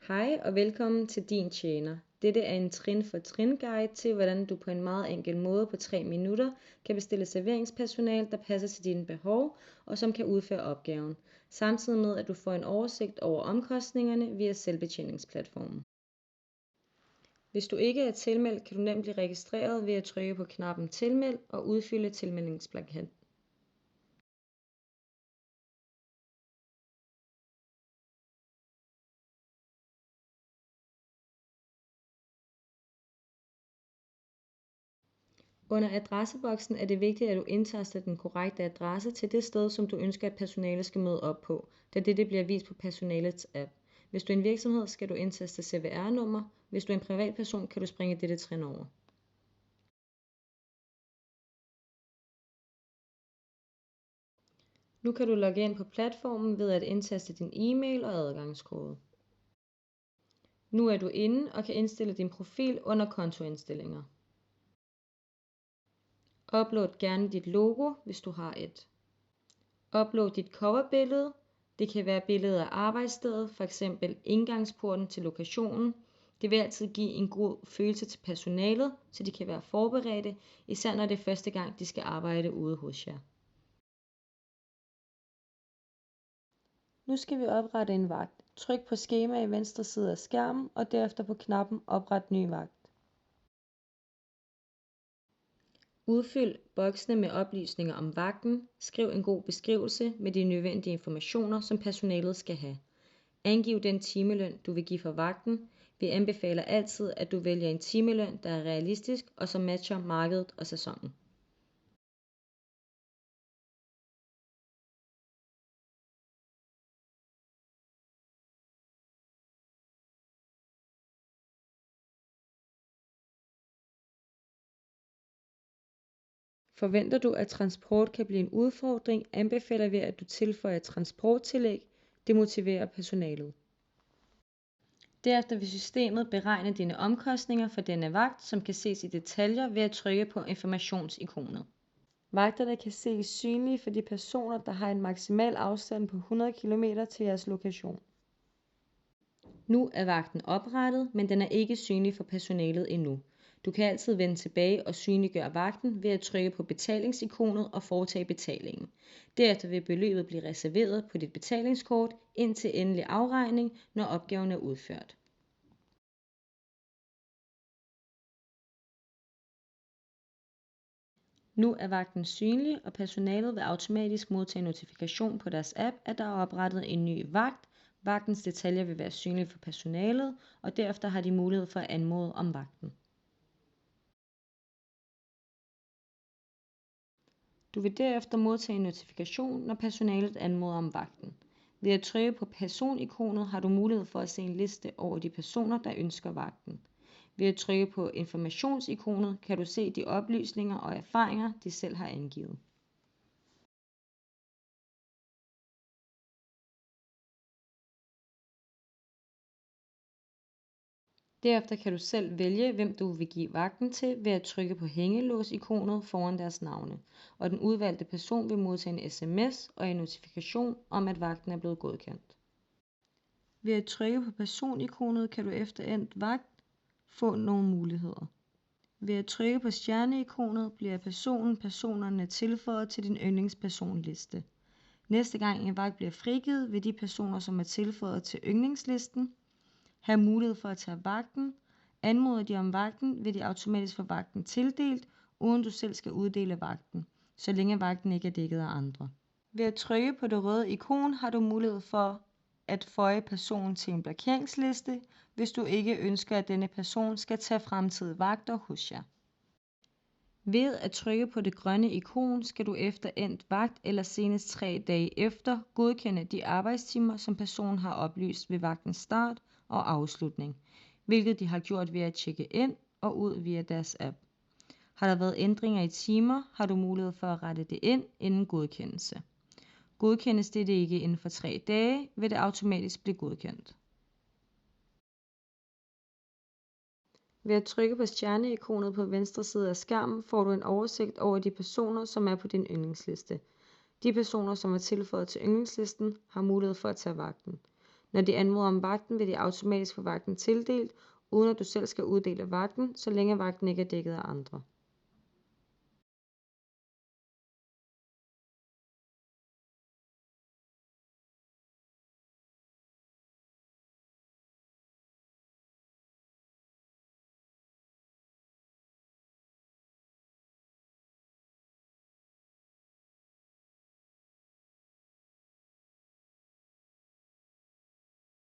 Hej og velkommen til Din Tjener. Dette er en trin-for-trin guide til, hvordan du på en meget enkel måde på 3 minutter kan bestille serveringspersonale, der passer til dine behov og som kan udføre opgaven, samtidig med at du får en oversigt over omkostningerne via selvbetjeningsplatformen. Hvis du ikke er tilmeldt, kan du nemt blive registreret ved at trykke på knappen Tilmeld og udfylde tilmeldingsblanketten. Under adresseboksen er det vigtigt, at du indtaster den korrekte adresse til det sted, som du ønsker, at personalet skal møde op på, da dette bliver vist på personalets app. Hvis du er en virksomhed, skal du indtaste CVR-nummer. Hvis du er en privatperson, kan du springe dette trin over. Nu kan du logge ind på platformen ved at indtaste din e-mail og adgangskode. Nu er du inde og kan indstille din profil under kontoindstillinger. Upload gerne dit logo, hvis du har et. Upload dit coverbillede. Det kan være billedet af arbejdsstedet, f.eks. indgangsporten til lokationen. Det vil altid give en god følelse til personalet, så de kan være forberedte, især når det er første gang, de skal arbejde ude hos jer. Nu skal vi oprette en vagt. Tryk på skema i venstre side af skærmen, og derefter på knappen Opret ny vagt. Udfyld boksene med oplysninger om vagten. Skriv en god beskrivelse med de nødvendige informationer, som personalet skal have. Angiv den timeløn, du vil give for vagten. Vi anbefaler altid, at du vælger en timeløn, der er realistisk og som matcher markedet og sæsonen. Forventer du, at transport kan blive en udfordring, anbefaler vi, at du tilføjer transporttillæg. Det motiverer personalet. Derefter vil systemet beregne dine omkostninger for denne vagt, som kan ses i detaljer ved at trykke på informationsikonet. Vagterne kan ses synlige for de personer, der har en maksimal afstand på 100 km til jeres lokation. Nu er vagten oprettet, men den er ikke synlig for personalet endnu. Du kan altid vende tilbage og synliggøre vagten ved at trykke på betalingsikonet og foretage betalingen. Derefter vil beløbet blive reserveret på dit betalingskort indtil endelig afregning, når opgaven er udført. Nu er vagten synlig, og personalet vil automatisk modtage notifikation på deres app, at der er oprettet en ny vagt. Vagtens detaljer vil være synlige for personalet, og derefter har de mulighed for at anmode om vagten. Du vil derefter modtage en notifikation, når personalet anmoder om vagten. Ved at trykke på personikonet har du mulighed for at se en liste over de personer, der ønsker vagten. Ved at trykke på informationsikonet kan du se de oplysninger og erfaringer, de selv har angivet. Derefter kan du selv vælge, hvem du vil give vagten til ved at trykke på hængelås-ikonet foran deres navne, og den udvalgte person vil modtage en sms og en notifikation om, at vagten er blevet godkendt. Ved at trykke på personikonet kan du efter endt vagt få nogle muligheder. Ved at trykke på stjerneikonet bliver personerne tilføjet til din yndlingspersonliste. Næste gang en vagt bliver frigivet, vil de personer, som er tilføjet til yndlingslisten, have mulighed for at tage vagten. Anmoder de om vagten, vil de automatisk få vagten tildelt, uden du selv skal uddele vagten, så længe vagten ikke er dækket af andre. Ved at trykke på det røde ikon har du mulighed for at føje personen til en blokeringsliste, hvis du ikke ønsker, at denne person skal tage fremtidige vagter hos jer. Ved at trykke på det grønne ikon skal du efter endt vagt eller senest 3 dage efter godkende de arbejdstimer, som personen har oplyst ved vagtens start og afslutning, hvilket de har gjort ved at tjekke ind og ud via deres app. Har der været ændringer i timer, har du mulighed for at rette det ind inden godkendelse. Godkendes det ikke inden for 3 dage, vil det automatisk blive godkendt. Ved at trykke på stjerneikonet på venstre side af skærmen får du en oversigt over de personer, som er på din yndlingsliste. De personer, som er tilføjet til yndlingslisten, har mulighed for at tage vagten. Når de anmoder om vagten, vil de automatisk få vagten tildelt, uden at du selv skal uddele vagten, så længe vagten ikke er dækket af andre.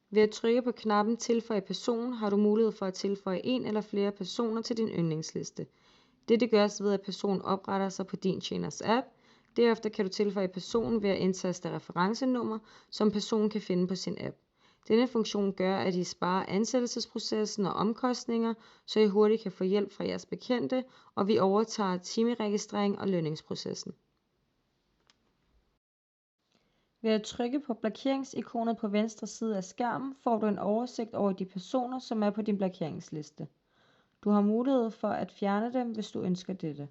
Ved at trykke på knappen Tilføj person har du mulighed for at tilføje en eller flere personer til din yndlingsliste. Dette gøres ved at personen opretter sig på din tjeners app. Derefter kan du tilføje personen ved at indtaste referencenummer, som personen kan finde på sin app. Denne funktion gør, at I sparer ansættelsesprocessen og omkostninger, så I hurtigt kan få hjælp fra jeres bekendte, og vi overtager timeregistrering og lønningsprocessen. Ved at trykke på blokeringsikonet på venstre side af skærmen, får du en oversigt over de personer, som er på din blokeringsliste. Du har mulighed for at fjerne dem, hvis du ønsker dette.